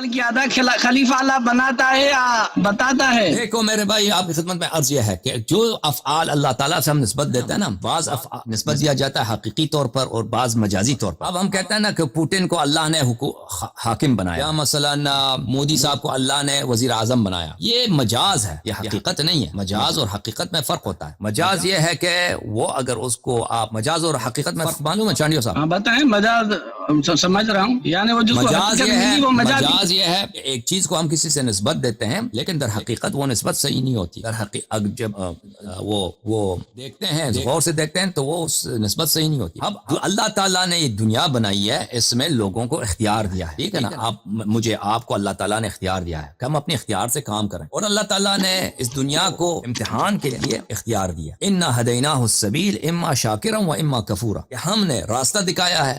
سوال کیا تھا خلیفہ اللہ بناتا ہے یا بتاتا ہے؟ دیکھو میرے بھائی، آپ کی خدمت میں عرض یہ ہے کہ جو افعال اللہ تعالیٰ سے ہم نسبت دیتے ہیں نا، بعض نسبت دیا جاتا ہے حقیقی طور پر اور بعض مجازی طور پر۔ اب ہم کہتے ہیں نا کہ پوٹن کو اللہ نے حاکم بنایا، یا مثلا مودی صاحب کو اللہ نے وزیر اعظم بنایا، یہ مجاز ہے، یہ حقیقت نہیں ہے۔ مجاز اور حقیقت میں فرق ہوتا ہے۔ مجاز یہ ہے کہ وہ اگر اس کو آپ مجاز اور حقیقت میں فرق معلوم ہے چانڈیو صاحب؟ ہاں بتائیں۔ مجاز سمجھ رہا ہوں، یعنی وہ جس کو مجاز یہ ہے، وہ مجاز یہ ہے ایک چیز کو ہم کسی سے نسبت دیتے ہیں لیکن در حقیقت وہ نسبت صحیح نہیں ہوتی۔ در حقیقت جب وہ دیکھتے ہیں، غور سے دیکھتے ہیں تو وہ اس نسبت صحیح نہیں ہوتی۔ اب جو اللہ تعالیٰ نے یہ دنیا بنائی ہے، اس میں لوگوں کو اختیار دیا ہے، ٹھیک ہے نا؟ آپ کو اللہ تعالیٰ نے اختیار دیا ہے کہ ہم اپنے اختیار سے کام کریں، اور اللہ تعالیٰ نے اس دنیا کو امتحان کے لیے اختیار دیا۔ انا ہدیناہ السبیل اما شاکرا و اما کفورا، کہ ہم نے راستہ دکھایا ہے،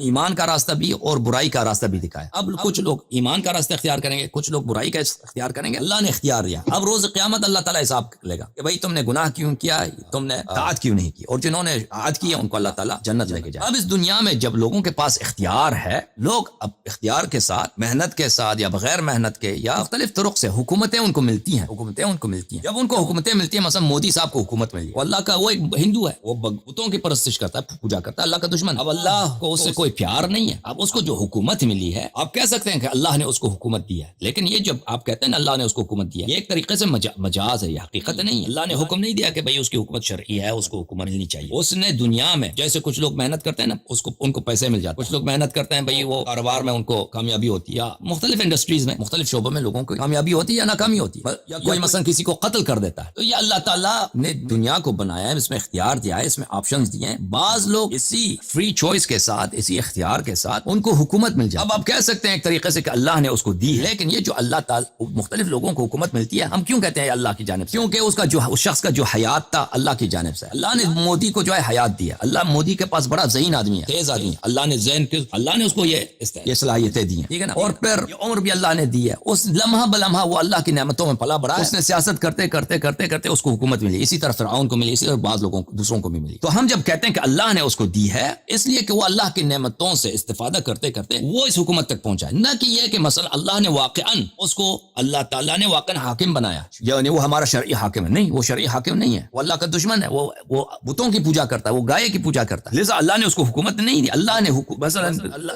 ایمان کا راستہ بھی اور برائی کا راستہ بھی دکھایا۔ اب کچھ لوگ ایمان کا راستہ اختیار کریں گے، کچھ لوگ برائی کا اختیار کریں گے۔ اللہ نے اختیار دیا۔ اب روز قیامت اللہ تعالیٰ حساب لے گا کہ بھائی تم نے گناہ کیوں کیا، تم نے اطاعت کیوں نہیں کی، اور جنہوں نے اطاعت کی ان کو اللہ تعالیٰ جنت لے کے جائے۔ اب اس دنیا میں جب لوگوں کے پاس اختیار ہے، لوگ اب اختیار کے ساتھ، محنت کے ساتھ یا بغیر محنت کے یا مختلف طرق سے حکومتیں ان کو ملتی ہیں، جب ان کو حکومتیں ملتی ہیں، مثلا مودی صاحب کو حکومت ملی، وہ اللہ کا، وہ ایک ہندو ہے، وہ بتوں کی پرستش کرتا ہے، پوجا کرتا ہے، اللہ کا دشمن۔ اب اللہ کو اس سے کوئی پیار نہیں ہے۔ اب اس کو جو حکومت ملی ہے، آپ کہہ سکتے ہیں کہ اللہ نے اس کو حکومت دی ہے، لیکن یہ جب آپ کہتے ہیں اللہ نے اس کو حکومت دی ہے، یہ ایک طریقے سے مجاز ہے، یہ حقیقت نہیں ہے۔ اللہ نے حکم نہیں دیا کہ بھئی اس کی حکومت شرعی ہے، اس کو حکومت ملنی چاہیے۔ اس نے دنیا میں جیسے کچھ لوگ محنت کرتے ہیں نا، ان کو پیسے مل جاتے ہیں، کچھ لوگ محنت کرتے ہیں بھئی وہ کاروبار میں ان کو کامیابی ہوتی ہے، یا مختلف انڈسٹریز میں، مختلف شعبوں میں لوگوں کو کامیابی ہوتی ہے یا ناکامی ہوتی ہے، یا کوئی مثلا کسی کو قتل کر دیتا ہے۔ تو یہ اللہ تعالیٰ نے دنیا کو بنایا ہے، اس میں اختیار دیا ہے، اس میں آپشنز دیے ہیں۔ بعض لوگ اسی فری چوائس کے ساتھ، اسی اختیار کے ساتھ ان کو حکومت مل جائے۔ اب آپ کہہ سکتے ہیں ایک طریقے سے کہ اللہ نے اس کو دی ہے، لیکن یہ جو اللہ تعالیٰ مختلف لوگوں کو حکومت ملتی ہے، ہم کیوں کہتے ہیں اللہ کی جانب سے؟ کیونکہ اس شخص کا جو حیات تھا اللہ کی جانب سے۔ اللہ نے مودی کو جو ہے حیات دیا، اللہ مودی کے پاس بڑا ذہین آدمی ہے، تیز آدمی ہے، اللہ نے اس کو یہ صلاحیتیں دی ہیں، ٹھیک ہے نا؟ اور پھر عمر بھی اللہ نے دی ہے۔ اس لمحہ بلمحہ وہ اللہ کی نعمتوں میں پلا بڑا ہے، اس نے سیاست کرتے کرتے اس کو حکومت ملی، اسی طرح فرعون کو ملی، اسی طرح بعض لوگوں دوسروں کو بھی ملی۔ تو ہم جب کہتے ہیں کہ اللہ نے اس کو دی ہے، اس لیے کہ وہ اللہ کی نعمتوں سے استفادہ کرتے کرتے وہ اس حکومت تک پہنچا ہے، نہ کہ یہ کہ مثلا اللہ نے واقعاً اس کو، اللہ تعالیٰ نے واقعاً حاکم بنایا، یعنی وہ ہمارا شرعی حاکم ہے۔ نہیں، وہ شرعی حاکم نہیں ہے، وہ اللہ کا دشمن ہے، وہ بتوں کی پوجا کرتا ہے، وہ گائے کی پوجا کرتا ہے، لہذا اللہ نے اس کو حکومت نہیں دی۔ اللہ نے مثلا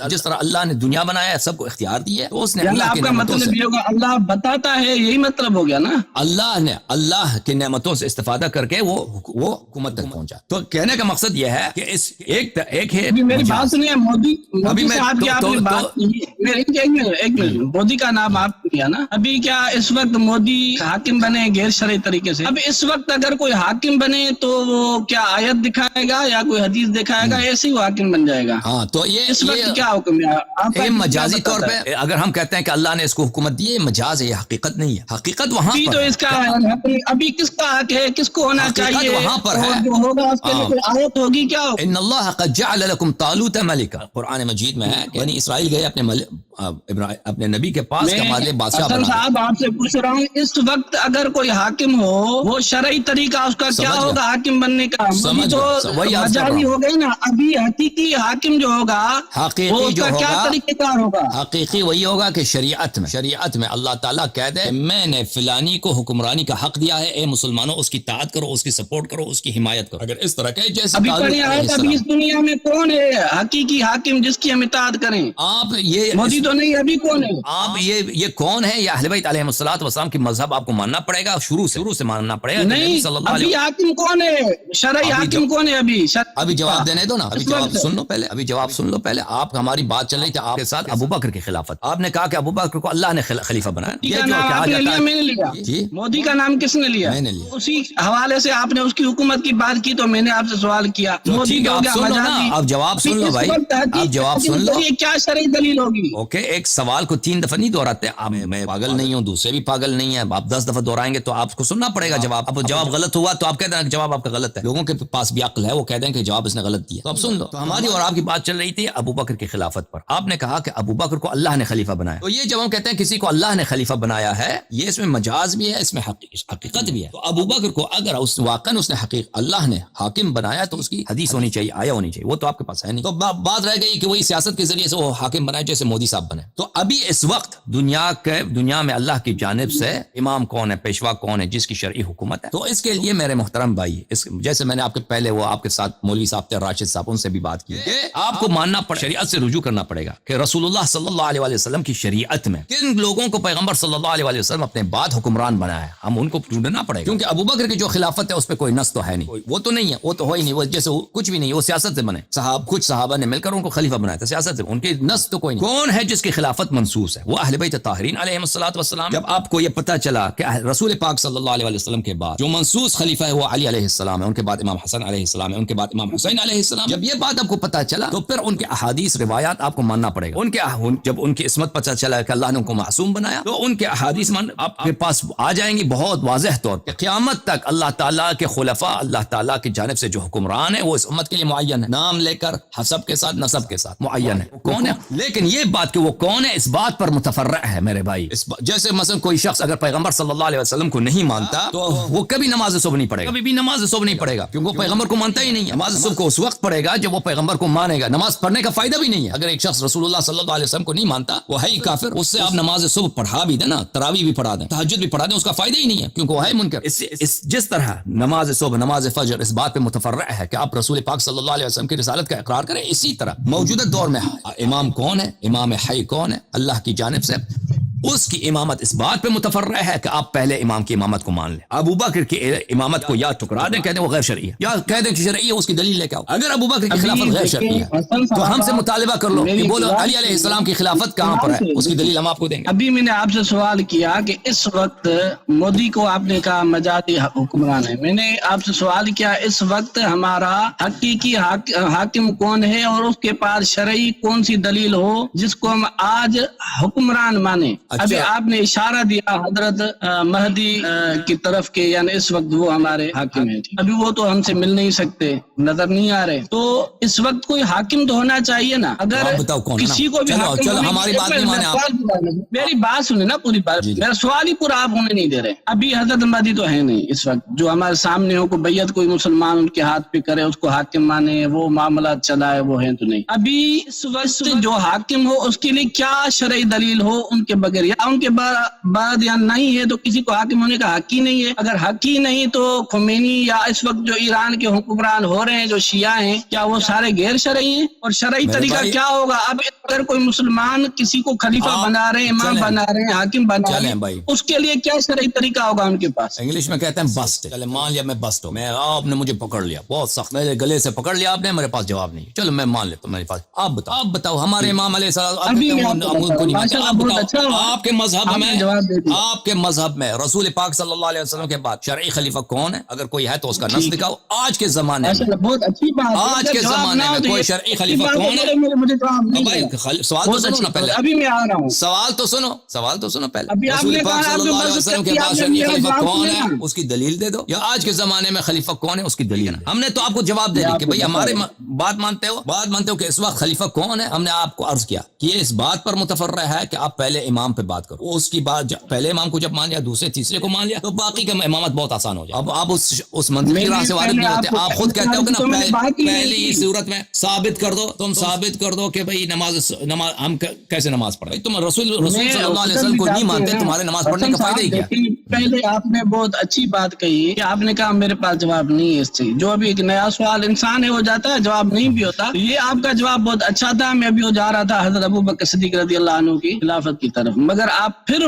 جس طرح اللہ نے دنیا بنایا ہے، سب کو اختیار دی ہے، تو اس نے اللہ کی نعمتوں سے، اللہ بتاتا ہے، یہی مطلب ہو گیا نا؟ اللہ نے اللہ کی نعمتوں سے استفادہ کر کے وہ حکومت تک پہنچا۔ تو کہنے کا مقصد یہ ہے کہ اس ایک ہے، میری بات سنیے، مودی صاحب کی آپ نے بات کی، ایک منٹ، مودی کا نام آپ کیا نا؟ ابھی کیا اس وقت مودی حاکم بنے غیر شرعی طریقے سے؟ اب اس وقت اگر کوئی حاکم بنے تو وہ کیا آیت دکھائے گا یا کوئی حدیث دکھائے گا، ایسے ہی وہ حاکم بن جائے گا؟ ہاں، تو یہ اس وقت کیا حکم ہے؟ مجازی طور پہ اگر ہم کہتے ہیں کہ اللہ نے اس کو حکومت دی ہے، مجاز ہے، یہ حقیقت نہیں ہے۔ حقیقت وہاں پر تو اس کا ابھی کس کا حق ہے، کس کو ہونا چاہیے؟ وہاں پر ہے، جو ہوگا اس کے لیے کوئی آیت ہوگی کیا؟ ان اللہ قد جعل لكم طالوت ملکا، قرآن مجید میں ہے کہ بنی اسرائیل گئے اپنے نبی کے پاس کہ ہمارے بادشاہ بنا۔ صاحب آپ سے پوچھ رہا ہوں، اس وقت اگر کوئی حاکم ہو، وہ شرعی طریقہ اس کا کیا ہوگا حاکم بننے کا؟ تو مجازی ہو گئی نا، ابھی حقیقی حاکم جو ہوگا، حقیقی جو کیا طریقہ کار ہوگا؟ حقیقی وہی ہوگا کہ شریعت میں اللہ تعالیٰ کہہ دے میں نے فلانی کو حکمرانی کا حق دیا ہے، اے مسلمانوں اس کی اطاعت کرو، اس کی سپورٹ کرو، اس کی حمایت کرو۔ اگر اس طرح کے جیسے ابھی اس دنیا میں کون ہے حقیقی حاکم جس کی ہم اطاعت کریں؟ آپ یہ مودی تو نہیں، ابھی کون ہے؟ آپ یہ کون ہے؟ یا اہل بیت علیہ الصلوۃ والسلام کی مذہب آپ کو ماننا پڑے گا، شروع سے ماننا پڑے گا۔ نہیں، ابھی حاکم کون ہے؟ شرعی حاکم کون ہے؟ ابھی جواب دینے دو نا، ابھی جواب سن لو پہلے۔ آپ ہماری بات چل رہی تھی آپ کے ساتھ ابو بکر کی خلافت، آپ نے کہا کہ ابو بکر کو اللہ نے خلیفہ بنایا، یہ جو کہا جاتا ہے۔ میں نے لیا جی، مودی کا نام کس نے لیا؟ میں نے لیا۔ اسی حوالے سے آپ نے اس کی حکومت کی بات کی تو میں نے آپ سے سوال کیا۔ مودی آپ سن لو نا، آپ جواب سن لو بھائی، آپ جواب سن لو۔ کیا شرعی دلیل ہوگی؟ اوکے، ایک سوال کو 3 دفعہ نہیں دہراتے آپ، میں پاگل نہیں ہوں، دوسرے بھی پاگل نہیں ہیں، آپ 10 دفعہ دہرائیں گے تو آپ کو سننا پڑے گا جواب. اب جواب غلط ہوا تو آپ کہتے ہیں کہ جواب آپ کا غلط ہے. لوگوں کے پاس بھی عقل ہے، وہ کہتے ہیں کہ جواب اس نے غلط دیا. تو اب سن لو. تو ہماری اور آپ کی بات چل رہی تھی ابو بکر کی خلافت پر. آپ نے کہا کہ ابو بکر کو اللہ نے خلیفہ بنایا. تو یہ جب ہم کہتے ہیں کسی کو اللہ نے خلیفہ بنایا ہے، یہ اس میں مجاز بھی ہے، اس میں حقیقت بھی ہے. تو ابو بکر کو اگر واقعا اس نے اللہ نے حاکم بنایا تو اس کی حدیث ہونی چاہیے، آیا ہونی چاہیے. وہ تو آپ کے پاس ہے نہیں. تو بات رہ گئی کہ وہی سیاست کے ذریعے سے وہ حاکم بنائے جیسے مودی صاحب بنے. تو ابھی اس وقت دنیا میں اللہ کی جانب سے امام کون ہے، پیشوا کون ہے، جس کی شرعی حکومت ہے. تو اس کے لیے میرے محترم بھائی، جیسے میں نے آپ کے پہلے وہ آپ کے ساتھ مولوی صاحب تھے راشد صاحب، ان سے بھی بات کی کہ آپ کو ماننا پڑے، شریعت سے رجوع کرنا پڑے گا کہ رسول اللہ صلی اللہ علیہ وسلم کی شریعت میں کن لوگوں کو پیغمبر صلی اللہ علیہ وسلم اپنے بعد حکمران بنایا ہے. ہم ان کو ڈھونڈنا پڑے گا، کیونکہ ابو بکر کی جو خلافت ہے اس پہ کوئی نص تو ہے نہیں، وہ تو نہیں ہے، وہ تو ہو ہی نہیں، وہ جیسے کچھ بھی نہیں، وہ سیاست سے بنے. کچھ صحابہ نے مل کر ان کو خلیفہ بنایا تھا سیاست سے، ان کے نص تو کوئی نہیں. کون ہے جس کی خلافت منصوص ہے؟ وہ اہل بیت طاہرین علیہم الصلوۃ والسلام. جب آپ کو یہ پتہ چلا کہ رسول پاک صلی اللہ علیہ وسلم کے بعد جو منصوص خلیفہ ہے وہ علی علیہ السلام ہے، ان کے بعد امام حسن علیہ السلام ہے، ان کے بعد امام حسین علیہ السلام. جب یہ بات آپ کو پتہ چلا تو پھر ان کے احادیث روایات آپ کو ماننا پڑے گا. جب ان کی عصمت پتہ چلا کہ اللہ نے ان کو معصوم بنایا تو ان کے احادیث آپ کے پاس آ جائیں گی بہت واضح طور پر. قیامت تک اللہ تعالیٰ کے خلفاء، اللہ تعالیٰ کی جانب سے جو حکمران ہے وہ اس امت کے لیے معین ہے، نام لے کر حسب کے ساتھ نسب کے ساتھ معین ہے کون ہے. لیکن یہ بات کہ وہ کون ہے اس بات پر متفرع ہے میرے بھائی. جیسے مثلا کوئی شخص اگر پیغمبر صلی اللہ علیہ وسلم کو نہیں مانتا تو وہ کبھی نماز صبح نہیں پڑھے گا، کبھی بھی نماز صبح نہیں پڑھے گا، کیونکہ وہ پیغمبر کو مانتا ہی نہیں ہے. نماز صبح کو اس وقت پڑھے گا جب وہ پیغمبر کو مانے گا. نماز پڑھنے کا فائدہ بھی نہیں ہے. اگر ایک شخص رسول اللہ صلی اللہ علیہ وسلم کو نہیں مانتا، وہ ہے ہی کافر. اس سے آپ نماز صبح پڑھا بھی دیں نا، تراویح بھی پڑھا دیں، تہجد بھی پڑھا دیں، اس کا فائدہ ہی نہیں ہے کیونکہ وہ ہے منکر. جس طرح نماز صبح، نماز فجر اس بات پہ متفرع ہے کہ آپ رسول پاک صلی اللہ علیہ وسلم کی رسالت کا اقرار کریں، اسی طرح موجودہ دور میں امام کون ہے، امام حی کون ہے اللہ کی جانب سے، اس کی امامت اس بات پہ متفرع ہے کہ آپ پہلے امام کی امامت کو مان لیں. ابو بکر کی امامت کو یا ٹکرا دیں، کہہ دیں وہ غیر شرعی ہے، یا کہہ دیں کہ شرعی ہے، اس کی دلیل لے کے آؤ. اگر ابو بکر کی خلافت غیر شرعی ہے تو ہم سے مطالبہ کر لو کہ بولو علی علیہ السلام کی خلافت کہاں پر ہے، اس کی دلیل ہم آپ کو دیں گے. ابھی میں نے آپ سے سوال کیا کہ اس وقت مودی کو آپ نے کہا مجازی حکمران ہے. میں نے آپ سے سوال کیا اس وقت ہمارا حقیقی حاکم کون ہے اور اس کے پاس شرعی کون سی دلیل ہو جس کو ہم آج حکمران مانے. ابھی آپ نے اشارہ دیا حضرت مہدی کی طرف کے، یعنی اس وقت وہ ہمارے حاکم ہیں. ابھی وہ تو ہم سے مل نہیں سکتے، نظر نہیں آ رہے. تو اس وقت کوئی حاکم تو ہونا چاہیے نا. اگر کسی کو بھی ہماری بات نہیں مانے آپ، میری بات سنیں نا پوری بات. میرا سوال ہی پورا آپ ہونے نہیں دے رہے. ابھی حضرت مہدی تو ہے نہیں اس وقت جو ہمارے سامنے ہو، کو بیعت کوئی مسلمان ان کے ہاتھ پہ کرے، اس کو حاکم مانے، وہ معاملات چلائے، وہ ہیں تو نہیں. ابھی اس وقت جو حاکم ہو اس کے لیے کیا شرعی دلیل ہو ان کے بغیر، یا ان کے بعد یا نہیں ہے تو کسی کو حاکم ہونے کا حق ہی نہیں ہے. اگر حق ہی نہیں تو خمینی یا اس وقت جو ایران کے حکمران ہو رہے ہیں جو شیعہ ہیں، کیا وہ سارے غیر شرعی ہیں؟ اور شرعی طریقہ کیا ہوگا؟ اب اگر کوئی مسلمان کسی کو خلیفہ بنا رہے ہیں، امام بنا رہے ہیں، حاکم بنا رہے ہیں، اس کے لیے کیا شرعی طریقہ ہوگا ان کے پاس؟ انگلش میں کہتے ہیں بسٹ. چلے مان لیا میں بسٹ ہوں، میں آپ نے مجھے پکڑ لیا بہت سخت، میرے گلے سے پکڑ لیا آپ نے، میرے پاس جواب نہیں. چلو میں مان لیتا ہوں، میرے پاس. آپ بتاؤ ہمارے امام علیہ السلام آپ کے مذہب میں، آپ کے مذہب میں رسول پاک صلی اللہ علیہ وسلم کے بعد شرعی خلیفہ کون ہے؟ اگر کوئی ہے تو اس کا نص دکھاؤ. آج کے زمانے میں، بہت اچھی بات، آج کے زمانے میں کوئی شرعی خلیفہ کون ہے؟ سوال تو سنو نا پہلے، ابھی میں آ رہا ہوں. سوال تو سنو پہلے. رسول پاک صلی اللہ علیہ وسلم کے بعد شرعی خلیفہ کون ہے اس کی دلیل دے دو، یا آج کے زمانے میں خلیفہ کون ہے اس کی دلیل. ہم نے تو آپ کو جواب دے دیا کہ بھئی ہمارے بات مانتے ہو کہ اس وقت خلیفہ کون ہے. ہم نے آپ کو عرض کیا کہ یہ اس بات پر متفرع ہے کہ آپ پہلے امام پہ بات کرو. اس کی بات پہلے امام کو جب مان لیا، دوسرے تیسرے کو مان لیا تو باقی کا امامت بہت آسان ہو جائے. اب آپ اس منطق کی راہ سے وارد نہیں ہوتے. آپ خود کہتے ہو کہ نا پہلی صورت میں ثابت کر دو، تم ثابت کر دو کہ بھئی نماز ہم کیسے نماز پڑھیں. تم رسول صلی اللہ علیہ وسلم کو نہیں مانتے، تمہارے نماز پڑھنے کا فائدہ ہی کیا؟ پہلے آپ نے بہت اچھی بات کہی کہ آپ نے کہا میرے پاس جواب نہیں ہے اس چیز. جو ابھی ایک نیا سوال انسان ہے ہو جاتا ہے، جواب نہیں بھی ہوتا. یہ آپ کا جواب بہت اچھا تھا. میں ابھی جا رہا تھا حضرت ابو بکر صدیق رضی اللہ عنہ کی خلافت کی طرف، مگر آپ پھر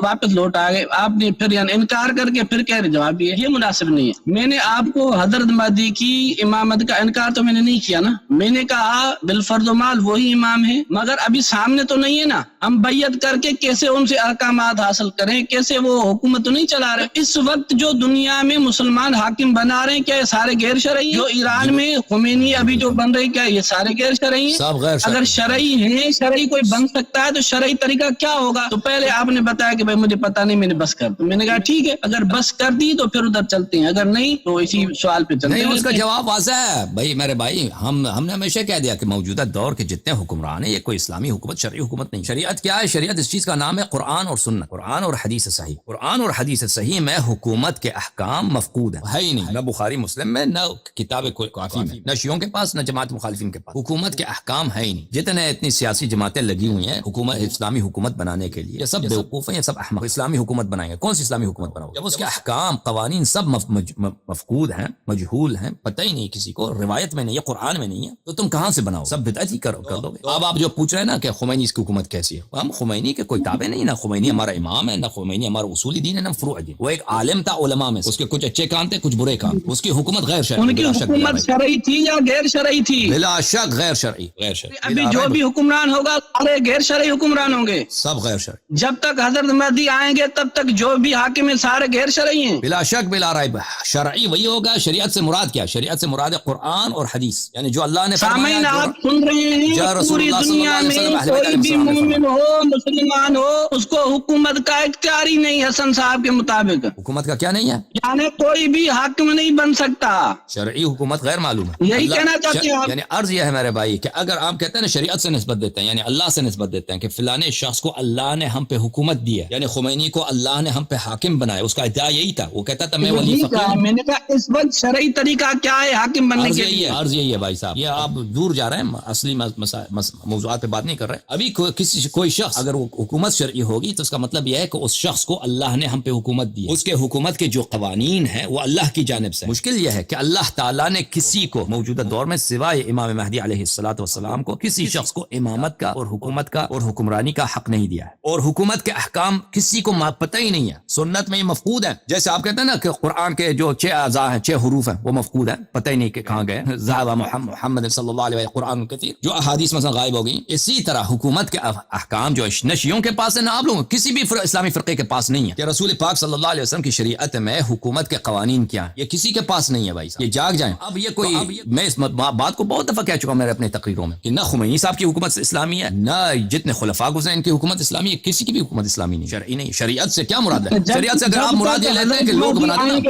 واپس لوٹ آ گئے. آپ نے پھر یعنی انکار کر کے پھر کہہ رہے جواب یہ مناسب نہیں ہے. میں نے آپ کو حضرت مہدی کی امامت کا انکار تو میں نے نہیں کیا نا. میں نے کہا بالفرض و مال وہی امام ہے، مگر ابھی سامنے تو نہیں ہے نا. ہم بیعت کر کے کیسے ان سے احکامات حاصل کریں, کیسے وہ حکومت نہیں چلا رہے. اس وقت جو دنیا میں مسلمان حاکم بنا رہے ہیں کیا یہ سارے غیر شرعی ہیں؟ جو ایران میں خمینی ابھی جو بن رہے کیا یہ سارے غیر شرعی ہیں؟ سب غیر شرعی. اگر شرعی ہیں, شرعی کوئی بن سکتا ہے تو شرعی طریقہ کیا ہوگا؟ تو پہلے آپ نے بتایا کہ بھائی مجھے پتا نہیں, میں نے بس کر دی. میں نے کہا ٹھیک ہے, اگر بس کر دی تو پھر ادھر چلتے ہیں, اگر نہیں تو اسی سوال پہ چلتے ہیں. نہیں, اس کا جواب واضح ہے بھائی میرے بھائی. ہم نے ہمیشہ کہہ دیا کہ موجودہ دور کے جتنے حکمران ہیں یہ کوئی اسلامی حکومت, شرعی حکومت نہیں. شریعت کیا ہے؟ شریعت اس چیز کا نام ہے قرآن اور سنت, قرآن اور حدیث صحیح. قرآن اور حدیث صحیح میں حکومت کے احکام مفقود ہیں, ہے ہی نہیں, نہ بخاری مسلم میں, نہ کتاب کافی میں, نہ شیعوں کے پاس, نہ جماعت مخالفین کے پاس. حکومت کے احکام ہے ہی نہیں. جتنے اتنی سیاسی جماعتیں لگی ہوئی ہیں حکومت, اسلامی حکومت بنانے کے لیے, یہ سب بیوقوف ہیں, یہ سب احمق. اسلامی حکومت بنائیں گے, کون سی اسلامی حکومت بناؤ جب اس کے احکام قوانین سب مفقود ہیں, مجہول ہیں, پتہ ہی نہیں کسی کو, روایت میں نہیں ہے, قرآن میں نہیں ہے, تو تم کہاں سے بناؤ؟ سب بدعت ہی کر دو گے. اب آپ جو پوچھ رہے ہیں نا کہ خمینی کی حکومت کیسی ہے, ہم خمینی کے کوئی تابع نہیں, نہ خمینی ہمارا امام ہے, نہ خمینی ہمارا اصولی دین ہے, نہ فروع دین. وہ ایک عالم تھا علماء میں, اس کے کچھ اچھے کام تھے, کچھ برے کام. اس کی حکومت غیر شرعی, ان کی حکومت شرعی تھی یا غیر شرعی تھی؟ بلا شک غیر شرعی, غیر شرعی. ابھی جو بھی حکمران ہوگا سارے غیر شرعی حکمران ہوں گے, سب غیر شرعی. جب تک حضرت مہدی آئیں گے تب تک جو بھی حاکم ہیں سارے غیر شرعی ہیں. بلا شک بلا ریب شرعی وہی ہوگا. شریعت سے مراد کیا؟ شریعت سے مراد ہے قرآن اور حدیث, یعنی جو اللہ نے سامعین آپ سن رہے ہیں, پوری دنیا میں کوئی بھی مومن ہو, مسلمان ہو, اس کو حکومت کا اختیار ہی نہیں حسن صاحب کے مطابق. حکومت کا کیا نہیں ہے؟ یعنی کوئی بھی حاکم نہیں بن سکتا. شرعی حکومت غیر معلوم ہے. یہی کہنا چاہتے ہیں آپ؟ یعنی عرض یہ ہے میرے بھائی کہ اگر آپ کہتے ہیں نا شریعت سے نسبت دیتے ہیں, یعنی اللہ سے نسبت دیتے ہیں کہ فلانے شخص کو اللہ نے ہم پہ حکومت دی ہے, یعنی خمینی کو اللہ نے ہم پہ حاکم بنایا, اس کا ادعا یہی تھا. وہ کہتا تھا میں ولی فقیر ہوں. میں نے کہا اس وقت شرعی طریقہ کیا ہے حاکم بننے کے لیے؟ عرض یہی ہے بھائی صاحب, یہ آپ دور جا رہے ہیں, اصلی موضوعات پہ بات نہیں کر رہے. ابھی کوئی شخص اگر وہ حکومت شرعی ہوگی تو اس کا مطلب یہ ہے کہ اس شخص کو اللہ نے ہم پہ حکومت دی ہے, اس کے حکومت کے جو قوانین ہیں وہ اللہ کی جانب سے. مشکل یہ ہے کہ اللہ تعالیٰ نے کسی کو موجودہ دور میں سوائے امام مہدی علیہ الصلوۃ والسلام کو کسی شخص کو امامت کا اور حکومت کا اور حکمرانی کا حق نہیں دیا ہے, اور حکومت کے احکام کسی کو پتہ ہی نہیں ہے. سنت میں یہ مفقود ہے. جیسے آپ کہتے ہیں نا کہ قرآن کے جو 6 اعضاء ہیں, 6 حروف ہیں, وہ مفقود ہیں, پتہ ہی نہیں کہ کہاں گئے. ذهب محمد صلی اللہ علیہ وسلم قرآن کثیر, جو احادیث مثلا غائب ہو گئی. اسی طرح حکومت کے احکام جو نہ شیعوں کے پاس ہے, نہ آپ لوگوں کسی بھی اسلامی فرقے کے پاس نہیں ہے. کہ رسول پاک صلی اللہ علیہ وسلم کی شریعت میں حکومت کے قوانین کیا ہیں, یہ کسی کے پاس نہیں ہے بھائی صاحب. یہ جاگ جائیں. اب یہ کوئی, میں اس بات کو بہت دفعہ کہہ چکا ہوں میرے اپنے تقریروں میں کہ نہ خمینی صاحب کی حکومت اسلامی ہے, نہ جتنے خلفاء گزرے ان کی حکومت اسلامی ہے, کسی کی بھی حکومت اسلامی نہیں, شرعی نہیں. شریعت سے کیا مراد ہے؟ شریعت سے اگر آپ مراد یہ لیتے ہیں کہ لوگ بنا دیں,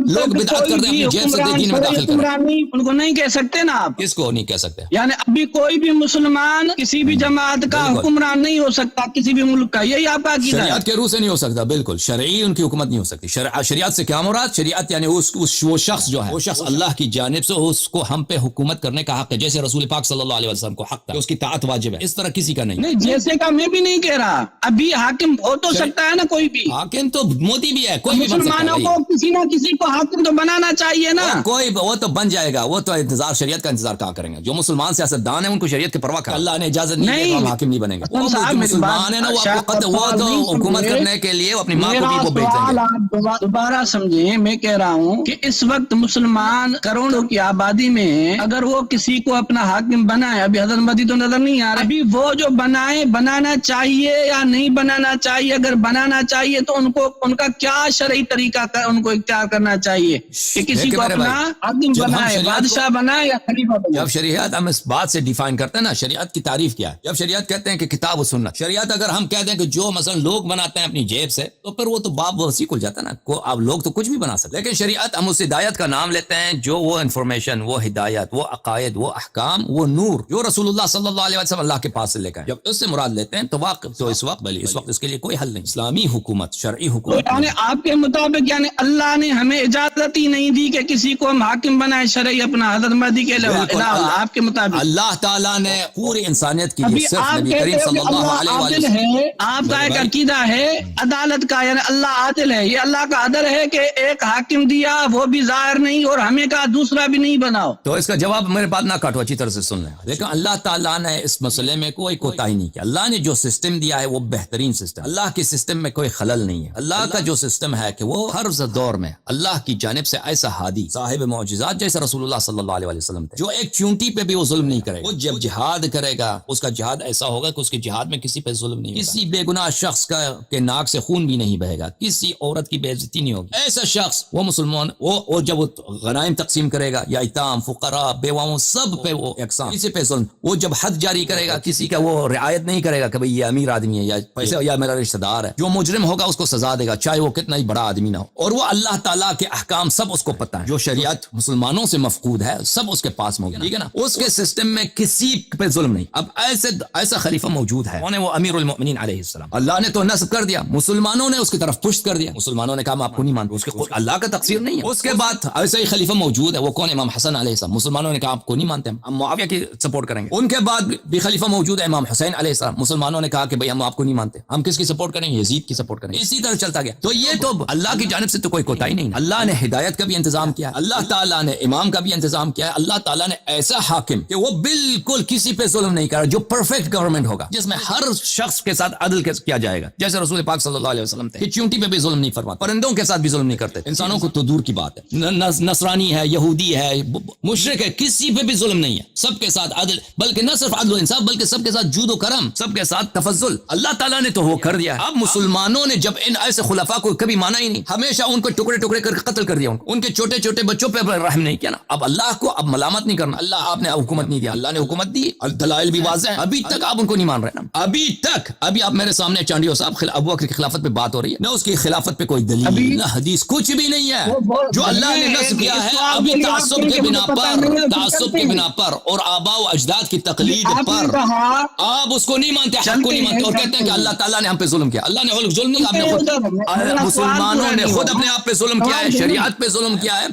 لوگ بدعت کر دیں, اپنی جیب سے دین میں داخل کریں, ان کو نہیں کہہ سکتے نا آپ. کس کو نہیں کہہ سکتے؟ یعنی ابھی کوئی بھی مسلمان کسی بھی جماعت کا حکمران نہیں ہو سکتا, کسی بھی ملک کا, یہی آپ کا عقیدہ ہے؟ شریعت کے روح سے نہیں ہو سکتا, بالکل. شرعی ان کی حکومت نہیں ہو سکتی. شریعت سے کیا مراد؟ شریعت یعنی وہ شخص جو ہے, وہ شخص اللہ کی جانب سے اس کو ہم پہ حکومت کرنے کا حق ہے, جیسے رسول پاک صلی اللہ علیہ وسلم کو حق تھا, اس کی طاعت واجب ہے. اس طرح کسی کا نہیں. نہیں, جیسے کا میں بھی نہیں کہہ رہا. ابھی حاکم ہو تو سکتا ہے نا کوئی بھی. حاکم تو مودی بھی ہے, کوئی بھی بن سکتا ہے. مسلمانوں کو کسی نہ کسی کو حاکم تو بنانا چاہیے نا. کوئی وہ تو بن جائے گا, وہ تو انتظار, شریعت کا انتظار کہاں کریں گے. جو مسلمان سیاستدان ہیں ان کو شریعت کی پرواہ کریں. اللہ نے اجازت نہیں دی, ہم حاکم نہیں بنیں گے. وہ مسلمان ہیں نا, وہ تو حکومت کرنے کے لیے اپنی ماں کو بھی وہ بھیج دیں گے. دوبارہ سمجھیں, میں کہہ رہا ہوں کہ اس وقت مسلمان کروڑوں کی آبادی میں ہیں, اگر وہ کسی کو اپنا حاکم بنائے, ابھی حضرت مہدی تو نظر نہیں آ رہا, ابھی وہ جو بنائے, بنانا چاہیے یا نہیں بنانا چاہیے؟ اگر بنانا چاہیے تو ان کا کیا شرعی طریقہ ان کو اختیار کرنا چاہیے کہ کسی کو اپنا حاکم بنائے, بادشاہ بنائے یا خلیفہ بنائے؟ جب شریعت ہم اس بات سے ڈیفائن کرتے ہیں نا, شریعت کی تعریف کیا ہے. جب شریعت کہتے ہیں کہ کتاب و سنت, شریعت اگر ہم کہتے ہیں کہ جو مثلا لوگ بناتے ہیں اپنی جیب سے, تو پھر وہ تو باب وسیع کھل جاتا ہے نا. اب لوگ تو کچھ بھی بنا سکتے, لیکن شریعت ہم اس ہدایت کا نام لیتے ہیں جو وہ انفارمیشن, وہ ہدایت, وہ عقائد, وہ احکام, وہ نور جو رسول اللہ صلی اللہ علیہ وسلم اللہ کے پاس سے لے کر, جب اس سے مراد لیتے ہیں تو واقف تو اس وقت اس کے لیے کوئی حل نہیں. اسلامی حکومت, شرعی حکومت. یعنی آپ کے مطابق یعنی اللہ نے ہمیں اجازت ہی نہیں دی کہ کسی کو ہم حاکم بنائے شرعی اپنا, حضرت مہدی کے علاوہ. آپ کے مطابق اللہ تعالیٰ نے پوری انسانیت کے لیے صرف نبی کریم صلی اللہ علیہ وسلم, آپ کا ایک ایک عقیدہ ہے عدالت کا، یعنی اللہ عادل ہے، یہ اللہ کا عدل ہے کہ ایک حاکم دیا وہ بھی ظاہر نہیں اور ہمیں کہا دوسرا بھی نہیں بناؤ. تو اس کا جواب میرے بات نہ کاٹو، اچھی طرح سے سن لیں. لیکن اللہ تعالیٰ نے اس مسئلے میں کوئی کوتاہی نہیں کیا. اللہ نے جو سسٹم دیا ہے وہ بہترین سسٹم. اللہ کے سسٹم میں کوئی خلل نہیں ہے. اللہ کا جو سسٹم ہے کہ وہ ہر دور میں اللہ کی جانب سے ایسا ہادی صاحب معجزات جیسے رسول اللہ صلی اللہ علیہ وسلم تھے، جو ایک چونٹی پہ بھی وہ ظلم نہیں کرے گا. وہ جب جہاد کرے گا اس کا جہاد ایسا ہوگا کہ اس کے جہاد میں کسی پہ ظلم نہیں ہوگا، کسی بے گناہ شخص کا کے ناک سے خون بھی نہیں بہے گا، کسی عورت کی بے عزتی نہیں ہوگی. ایسا شخص وہ مسلمان وہ جب وہ غنائم تقسیم کرے گا یا ایتام فقراء بیواؤں سب پہ وہ یکساں، کسی پہ ظلم. وہ جب حد جاری کرے گا کسی کا وہ رعایت نہیں کرے گا کہ بھئی یہ امیر آدمی ہے یا پیسے یا میرا رشتہ دار ہے. جو مجرم ہوگا اس کو سزا دے گا چاہے وہ کتنا ہی بڑا آدمی نہ ہو. اور وہ اللہ تعالیٰ کے احکام سب اس کو پتہ ہے. جو شریعت مسلمانوں سے مفقود ہے سب اس کے پاس موجود ہے، ٹھیک ہے نا. اس کے سسٹم میں کسی پہ ظلم نہیں. اب ایسا خلیفہ موجود ہے، وہ امیر المؤمنین علیہ السلام. اللہ نے تو نصب کر دیا، مسلمانوں نے اس کی طرف پشت کر دیا. مسلمانوں نے کہا ہم آپ کو نہیں مانتے، اس کے اللہ کا تقصیر نہیں ہے. اس کے بعد ایسا ہی خلیفہ موجود ہے، وہ کون؟ امام حسن علیہ السلام. مسلمانوں نے کہا آپ کو نہیں مانتے، ہم معاویہ کی سپورٹ کریں گے. ان کے بعد بھی خلیفہ موجود ہے امام حسین علیہ السلام. مسلمانوں نے کہا کہ بھئی ہم آپ کو نہیں مانتے، ہم کس کی سپورٹ کریں گے؟ یزید کی سپورٹ کریں گے. اسی طرح چلتا گیا. تو یہ تو اللہ کی جانب سے تو کوئی کوتاہی نہیں. اللہ نے ہدایت کا بھی انتظام کیا ہے، اللہ تعالیٰ نے امام کا بھی انتظام کیا ہے. اللہ تعالیٰ نے ایسا حاکم کہ وہ بالکل کسی پہ ظلم نہیں کرا، جو پرفیکٹ گورنمنٹ ہوگا جس میں ہر شخص کے ساتھ عدل کیا جائے گا، جیسے رسول پاک صلی اللہ علیہ وسلم تھے کہ چونٹی پہ بھی ظلم نہیں فرماتے، پرندوں کے ساتھ بھی ظلم نہیں کرتے. انسانوں کو تو دور کی بات ہے، نصرانی ہے، یہودی ہے، مشرک ہے، کسی پہ بھی ظلم نہیں ہے. سب کے ساتھ عدل، بلکہ نہ صرف عدل و انصاف بلکہ سب کے ساتھ جود و کرم، سب کے ساتھ تفضل. اللہ تعالیٰ نے تو وہ کر دیا. اب مسلمانوں نے جب ان ایسے خلفاء کو کبھی مانا ہی نہیں، ہمیشہ ان کو ٹکڑے ٹکڑے کر قتل کر دیا، ان کے چھوٹے چھوٹے بچوں پہ رحم نہیں کیا نا. اب اللہ کو اب ملامت نہیں کرنا. اللہ آپ نے حکومت نہیں دیا، اللہ نے حکومت دی، دلائل بھی واضح ہیں. ابھی تک آپ ان کو نہیں مان رہے نا. ابھی تک ابھی آپ میرے سامنے چانڈیو صاحب ابو بکر کی خلافت پہ بات ہو رہی ہے، نہ اس کی خلافت پہ کوئی دلیل نہ حدیث، کچھ بھی نہیں ہے. جو اللہ نے نصب کیا ہے ابھی تعصب کے بنا پر اور آباء و اجداد کی تقلید پر آپ اس کو نہیں مانتے، حق کو نہیں مانتے اور کہتے ہیں کہ اللہ تعالیٰ نے ہم پہ ظلم کیا. اللہ نے ظلم نہیں، آپ نے خود مسلمانوں نے خود اپنے آپ پہ ظلم کیا ہے، شریعت پہ ظلم کیا ہے.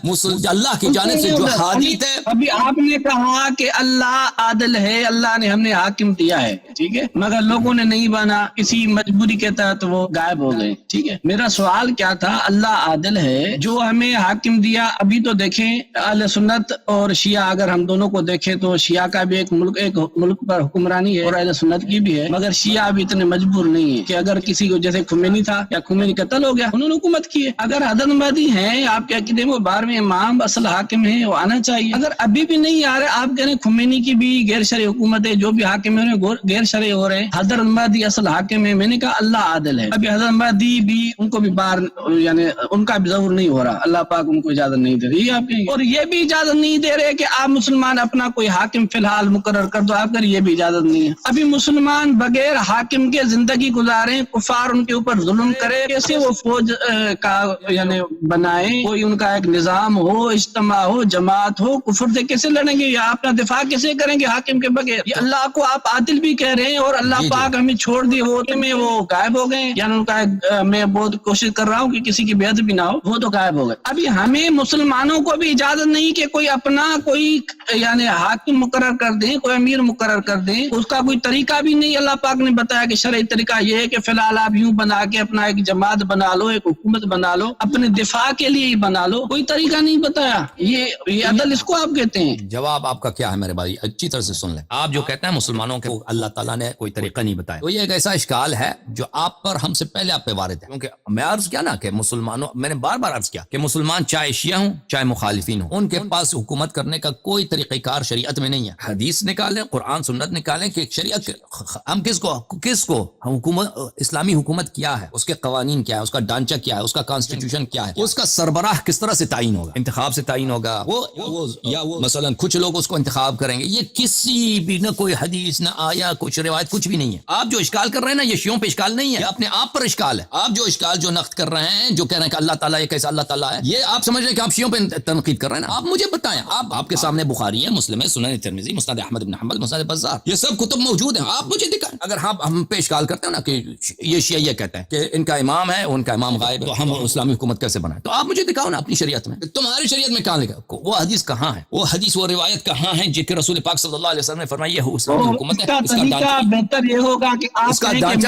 اللہ کی جانب سے جو حادی تھے. ابھی آپ نے کہا کہ اللہ عادل ہے، اللہ نے ہم نے حاکم دیا ہے، ٹھیک ہے، مگر لوگوں نے نہیں مانا، اسی مجبوری کے تحت وہ غائب ہو گئے. ٹھیک ہے، میرا سوال کیا تھا؟ اللہ عادل ہے جو ہمیں حاکم دیا. ابھی تو دیکھیں اہل سنت اور شیعہ، اگر ہم دونوں کو دیکھیں تو شیعہ کا بھی ایک ملک پر حکمرانی ہے اور اہل سنت کی بھی ہے، مگر شیعہ بھی اتنے مجبور نہیں ہے کہ اگر کسی کو جیسے خمینی تھا یا خمینی قتل ہو گیا انہوں نے حکومت کی ہے. اگر حضرت مہدی ہیں آپ کے عقیدے میں 12ویں امام اصل حاکم ہیں، وہ آنا چاہیے. اگر ابھی بھی نہیں آ رہے، آپ کہہ رہے ہیں خمینی کی بھی غیر شرعی حکومت ہے، جو بھی حاکم ہے غیر شرعی ہو رہے ہیں، حضرت مہدی اصل حاکم ہے. میں نے کہا اللہ عادل ہے. ابھی حضرت مہدی بھی ان کو بھی باہر، یعنی ان کا بھی ظہور نہیں ہو رہا، اللہ پاک ان کو اجازت نہیں دے رہی. آپ اور یہ بھی اجازت نہیں دے رہے کہ آپ مسلمان اپنا کوئی حاکم فی الحال مقرر کر دو. آپ کر یہ بھی اجازت نہیں ہے. ابھی مسلمان بغیر حاکم کے زندگی گزاریں، کفار ان کے اوپر ظلم کرے، کیسے وہ فوج کا یعنی بنائیں، کوئی ان کا ایک نظام ہو، اجتماع ہو، جماعت ہو، کفر سے کیسے لڑیں گے یا اپنا دفاع کیسے کریں گے حاکم کے بغیر؟ یہ اللہ کو آپ عادل بھی کہہ رہے ہیں اور اللہ پاک ہمیں چھوڑ دیے، وہ غائب ہو گئے. یعنی ان کا میں بہت کوشش کر رہا ہوں کہ کسی کی بیعت بھی نہ ہو، وہ تو غائب ہو گئے. ابھی ہمیں مسلمانوں کو بھی اجازت نہیں کہ کوئی اپنا کوئی یعنی حاکم مقرر کر دیں، کوئی امیر مقرر کر دیں. اس کا کوئی طریقہ بھی نہیں. اللہ پاک نے بتایا کہ شرعی طریقہ یہ ہے کہ فی الحال آپ یوں بنا کے اپنا ایک جماعت بنا لو، ایک حکومت بنا لو، اپنے دفاع کے لیے ہی بنا لو. کوئی طریقہ نہیں بتایا. یہ عدل اس کو آپ کہتے ہیں؟ جواب آپ کا کیا ہے میرے بھائی؟ اچھی طرح سے سن لیں. آپ جو کہتے ہیں مسلمانوں کو اللہ تعالیٰ نے کوئی طریقہ نہیں بتایا، تو یہ ایک ایسا اشکال ہے جو آپ پر ہم سے پہلے آپ پہ وارد ہے. کیونکہ میں عرض کیا نا کہ مسلمانوں، میں نے بار بار عرض کیا کہ مسلمان چاہے شیعہ ہوں چاہے مخالفین ہوں، ان کے پاس حکومت کرنے کا کوئی طریقہ کار شریعت میں نہیں ہے. حدیث نکالیں، قرآن سنت نکالیں کہ شریعت ہم کس کو حکومت، اسلامی حکومت کیا ہے، اس کے قوانین کیا ہے، اس کا ڈھانچہ کیا ہے، اس کا کانسٹیٹیوشن کیا ہے، اس کا سربراہ کس طرح سے تعین ہوگا، انتخاب سے تعین ہوگا وہ مثلا کچھ لوگ اس کو انتخاب کریں گے. یہ کسی بھی نہ کوئی حدیث نہ آیا کچھ روایت کچھ بھی نہیں ہے. آپ جو اشکال کر رہے ہیں نا، یہ شیعوں پہ اشکال نہیں ہے، یہ اپنے آپ پر اشکال ہے. آپ جو اشکال جو نقد کر رہے ہیں، جو کہہ رہے ہیں کہ اللہ تعالیٰ یہ کیسا اللہ تعالیٰ ہے، یہ آپ سمجھ رہے ہیں کہ آپ شیعوں پہ تنقید کر رہے ہیں نا. آپ مجھے بتائیں، آپ کے سامنے بخاری ہے، مسلم ہے، سنن ترمذی، مسند احمد بن حنبل، مسند بزار، یہ سب کتب موجود ہیں. آپ مجھے دکھائیں. اگر ہم پہ اشکال کرتے ہیں نا کہ یہ شیعہ یہ کہتے ہیں کہ ان کا امام ہے، ان کا امام غائب ہے، تو ہم اسلامی حکومت کیسے بنائیں؟ تو آپ مجھے دکھاؤ نا اپنی شریعت میں. تمہاری شریعت میں کہاں لکھا؟ وہ حدیث کہاں ہے؟ وہ حدیث وہ روایت کہاں ہے جس کے رسول پاک صلی اللہ علیہ وسلم نے فرمایا یہ اسلامی حکومت ہے؟ اس کا بہتر یہ ہوگا کہ آپ اس کا ڈھانچہ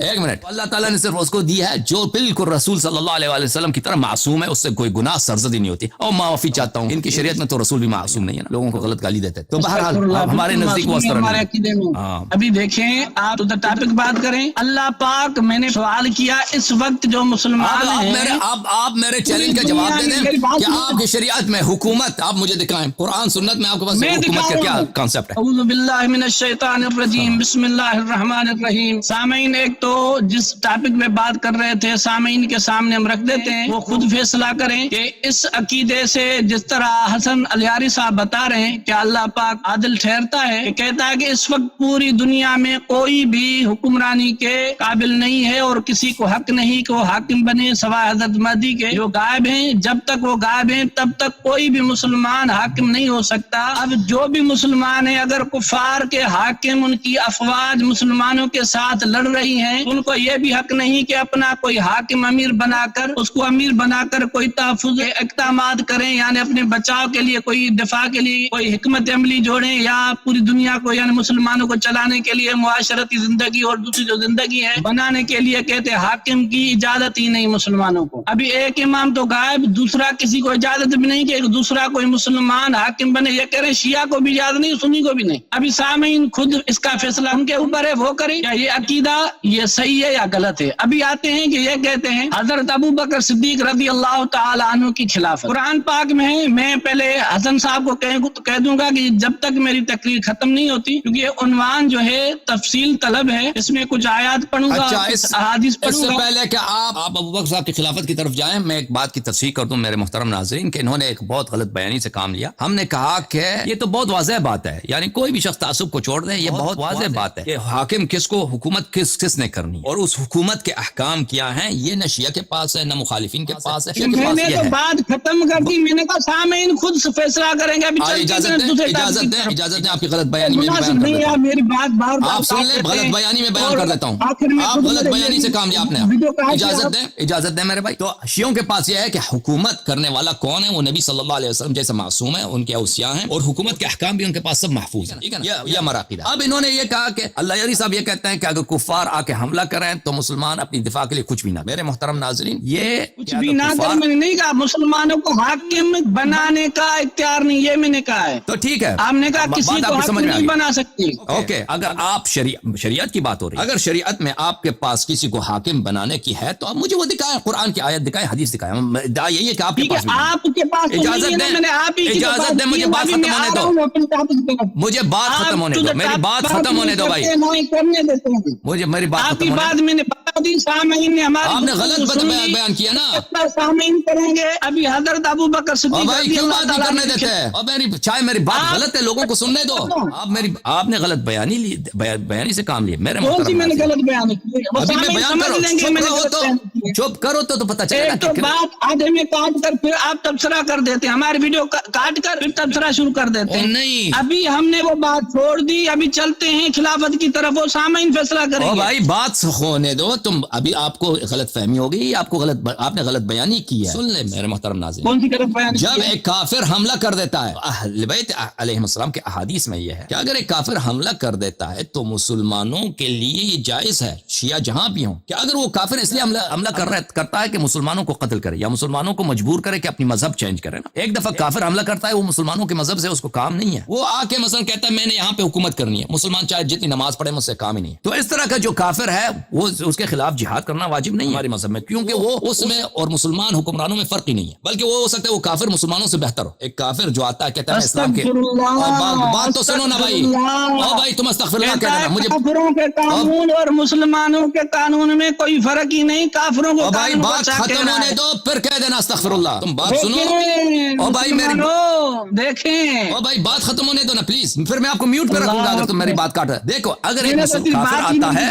ایک منٹ، اللہ تعالیٰ نے صرف اس کو دی ہے جو بالکل رسول صلی اللہ علیہ وسلم کی طرح معصوم ہے، اس سے کوئی گناہ سرزدی نہیں ہوتی. اور معافی چاہتا ہوں، ان کی شریعت میں تو رسول بھی معصوم نہیں ہے نا، لوگوں کو غلط گالی دیتے. تو بہرحال ہمارے نزدیک وہ اس طرح نہیں. ابھی دیکھیں آپ ٹاپک بات کریں. اللہ پاک، میں نے سوال کیا اس وقت جو مسلمان ہیں، آپ میرے چیلنج کا جواب دے دیں کہ آپ کی شریعت میں حکومت آپ مجھے دکھائیں، قرآن سنت میں آپ کے پاس حکومت کا کیا کانسیپٹ ہے؟ اعوذ باللہ من الشیطان الرجیم، بسم اللہ الرحمن الرحیم. سامعین، ایک تو جس ٹاپک میں بات کر رہے تھے سامعین کے سامنے ہم رکھ دیتے ہیں، وہ خود فیصلہ کریں کہ اس عقیدے سے جس طرح حسن علیاری صاحب بتا رہے ہیں کہ اللہ پاک عادل ٹھہرتا ہے، کہ کہتا ہے کہ اس وقت پوری دنیا میں کوئی بھی حکمرانی کے قابل نہیں ہے اور کسی کو حق نہیں کہ وہ حاکم بنے سوائے حضرت مہدی کے جو غائب ہیں. جب تک وہ غائب ہیں تب تک کوئی بھی مسلمان حاکم نہیں ہو سکتا. اب جو بھی مسلمان ہیں، اگر کفار کے حاکم ان کی افواج مسلمانوں کے ساتھ لڑ رہی ہیں، ان کو یہ بھی حق نہیں کہ اپنا کوئی حاکم امیر بنا کر اس کو امیر بنا کر کوئی تحفظ اقدامات کریں، یعنی اپنے بچاؤ کے لیے کوئی دفاع کے لیے کوئی حکمت عملی جوڑیں، یا پوری دنیا کو یعنی مسلمانوں کو چلانے کے لیے معاشرتی زندگی اور دوسری جو زندگی ہے بنانے کے لیے کہتے حاکم کی اجازت ہی نہیں مسلمانوں کو. ابھی ایک امام تو غائب، دوسرا کسی کو اجازت بھی نہیں کہ دوسرا کوئی مسلمان حاکم بنے. یہ کہہ رہے شیعہ کو بھی اجازت نہیں، سنی کو بھی نہیں. ابھی سامعین خود اس کا فیصلہ ان کے اوپر ہے، وہ کریں کیا یہ عقیدہ یہ صحیح ہے یا غلط ہے. ابھی آتے ہیں کہ یہ کہتے ہیں حضرت ابو بکر صدیق رضی اللہ تعالی عنہ کی خلافت قرآن پاک میں ہے. میں پہلے حسن صاحب کو کہہ دوں گا کہ جب تک میری تقریر ختم نہیں ہوتی، کیونکہ یہ عنوان جو ہے تفصیل طلب ہے، اس میں کچھ آیات پڑھوں گا، احادیث پڑھوں گا. اس سے پہلے کہ آپ ابو بکر صاحب کی خلافت کی طرف جائیں، میں ایک بات کی تصحیح کر دوں میرے محترم ناظرین کہ انہوں نے ایک بہت غلط بیانی سے کام لیا. ہم نے کہا کہ یہ تو بہت واضح بات ہے، یعنی کوئی بھی شخص تعصب کو چھوڑ دے، یہ بہت واضح بات ہے کہ حاکم کس کو، حکومت کس نے کرنی اور اس حکومت کے احکام کیا ہیں. یہ نہ شیعہ کے پاس ہے نہ مخالفین کے پاس ہے. میں نے تو بات ختم کر دی، میں نے کہا سامعین خود فیصلہ کریں گے. اجازت دیں آپ کی غلط بیانی میں بیان کر دیتا ہوں. میری بات بار آپ سن لیں، غلط بیانی میں بیان کر دیتا ہوں. آپ غلط بیانی سے کام لیا آپ نے. اجازت دیں میرے بھائی. تو شیعوں کے پاس یہ ہے کہ حکومت کرنے والا کون ہے، وہ نبی صلی اللہ علیہ وسلم جیسے معصوم ہے، ان کے اوصیاء ہیں، اور حکومت کے احکام بھی ان کے پاس سب محفوظ ہیں. ٹھیک ہے نا، یہ ہمارا عقیدہ. اب انہوں نے یہ کہا کہ اللہ یاری صاحب یہ کہتے ہیں کہ اگر کفار آ کے حملہ کریں تو مسلمان اپنی دفاع کے لیے کچھ بھی نہ. میرے محترم ناظرین، یہ کچھ بھی نہ کر، میں نے نہیں کہا مسلمانوں کو حاکم بنانے کا اختیار نہیں، یہ میں نے کہا ہے. تو ٹھیک ہے، آپ نے کہا کسی کو حاکم نہیں بنا سکتی. اوکے، اگر آپ شریعت کی بات ہو رہی ہے، اگر شریعت میں آپ کے پاس کسی کو حاکم بنانے کی ہے تو آپ مجھے وہ دکھائیں، قرآن کی آیت دکھائیں، حدیث دکھائیں. یہی ہے کہ آپ کے پاس اجازت دیں مجھے بات ختم ہونے دو، مجھے بات ختم ہونے دو، میری بات ختم ہونے دو بھائی، مجھے میری بات ختم ہونے دو. آپ نے غلط بیان کیا نا. سامعین کریں گے. ابھی حضرت ابو بکر صدیق بھائی کیوں بات نہیں کرنے دیتے ہیں؟ اور چاہے میری بات غلط ہے، لوگوں کو سننے دو. آپ نے غلط بیانی سے کام لیا. میرے میں نے غلط بیان چپ کرو تو پتہ چلے گا. بات آدھے میں کاٹ کر پھر آپ تبصرہ کر دیتے ہیں، ہماری ویڈیو کاٹ کر پھر تبصرہ شروع کر دیتے ہیں. نہیں، ابھی ہم نے وہ بات چھوڑ دی، ابھی چلتے ہیں خلافت کی طرف، وہ سامعین فیصلہ کریں گے. بھائی بات ہونے دو. تم ابھی آپ کو غلط فہمی ہوگی، آپ نے غلط بیانی کی ہے. سن لیں میرے محترم ناظرین، کون سی غلط بیانی؟ جب ایک کافر حملہ کر دیتا ہے، اہل بیت علیہ السلام کے احادیث میں یہ ہے کہ اگر ایک کافر حملہ کر دیتا ہے تو مسلمانوں کے لیے یہ جائز ہے، شیعہ جہاں بھی ہوں، کہ اگر وہ کافر اس لیے حملہ کرتا ہے کہ مسلمانوں کو قتل کرے یا مسلمانوں کو مجبور کرے کہ اپنی مذہب چینج کرے نا. ایک دفعہ کافر حملہ کرتا ہے، وہ مسلمانوں کے مذہب سے اس کو کام نہیں ہے. وہ آ کے مثلا کہتا ہے میں نے یہاں پہ حکومت کرنی ہے، مسلمان چاہے جتنی نماز پڑھے مجھ سے کام ہی نہیں. تو اس طرح کا جو کافر ہے وہ اس کے خلاف جہاد کرنا واجب نہیں ہے ہمارے مذہب میں، کیونکہ وہ اس میں اور مسلمان حکمرانوں میں فرق ہی نہیں ہے، بلکہ وہ ہو سکتا ہے وہ کافر مسلمانوں سے بہتر ہو. ایک کافر جو آتا ہے کہتا ہے اسلام کے، بات تو سنو نا بھائی. بھائی تم استغفر اللہ کہہ دینا مجھے. کافروں کے قانون اور مسلمانوں کے قانون میں کوئی فرق ہی نہیں. کافروں کو بھائی بات ختم ہونے دو پھر کہہ دینا استغفر اللہ. تم بات سنو او بھائی، میری دیکھیں او بھائی بات ختم ہونے دو نا پلیز، پھر میں آپ کو میوٹ پہ رکھوں گا اگر تم میری بات کاٹ رہے. دیکھو اگر ایک کافر آتا ہے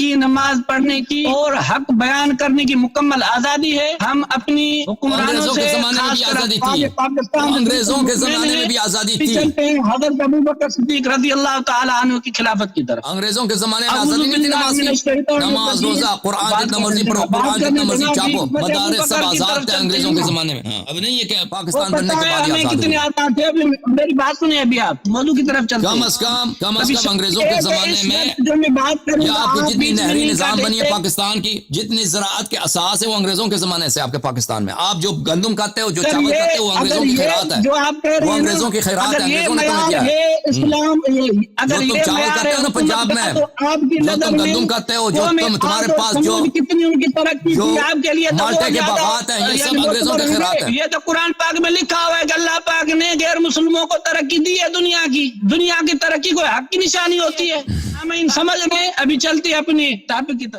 کی، نماز پڑھنے کی اور حق بیان کرنے کی مکمل آزادی ہے. ہم اپنی حکمرانوں انگریزوں سے کے زمانے میں بھی آزادی تھی. انگریزوں کے زمانے میں بھی آزادی تھی. چلتے ہیں حضرت ابوبکر صدیق رضی اللہ تعالی عنہ کی خلافت کی طرف. انگریزوں کے زمانے میں آزادی نہیں تھی نماز کی. نماز روزہ قرآن جتنا مرضی پڑھو، قرآن جتنا مرضی چھاپو، مدارس سب آزاد تھے انگریزوں کے زمانے میں. اب نہیں ہے کہ پاکستان بننے کے بعد ہی آزاد کتنے ہوئے. آزاد تھے. میری بات سنیں ابھی آپ موضوع کی طرف چلتے ہیں. کم از کم انگریزوں کے زمانے میں جو میں بات کروں یا آپ کی جتنی نہری نظام بنی ہے دیکھتے. پاکستان کی، جتنی زراعت کے اساس ہے وہ انگریزوں کے زمانے سے آپ کے پاکستان میں. آپ جو گندم کھاتے ہو، جو چاول کھاتے ہو، وہ انگریزوں کی خیرات ہے. جو آپ کہہ رہے وہ ہیں انگریزوں کی خیرات ہے، انگریزوں نے تمہیں کیا ہے. اسلام اگر جو تم یہ چاول معیار کھاتے ہو نا پنجاب میں، تو آپ کی جو نظر تم میں گندم کھاتے ہو، جو قوم تم تمہارے آز و پاس جو سمود کتنی ان کی ترقی جو تھی آپ کے لیے تو مالٹے وہ کے زیادہ باغات ہیں، یہ سب یعنی انگریزوں کے خیرات ہیں. یہ تو قرآن پاک میں لکھا ہوا ہے کہ اللہ پاک نے غیر مسلموں کو ترقی دی ہے. دنیا کی ترقی کوئی حق کی نشانی ہوتی ہے. ہمیں سمجھ میں ابھی چلتی ہے اپنی ٹاپک کی طرف.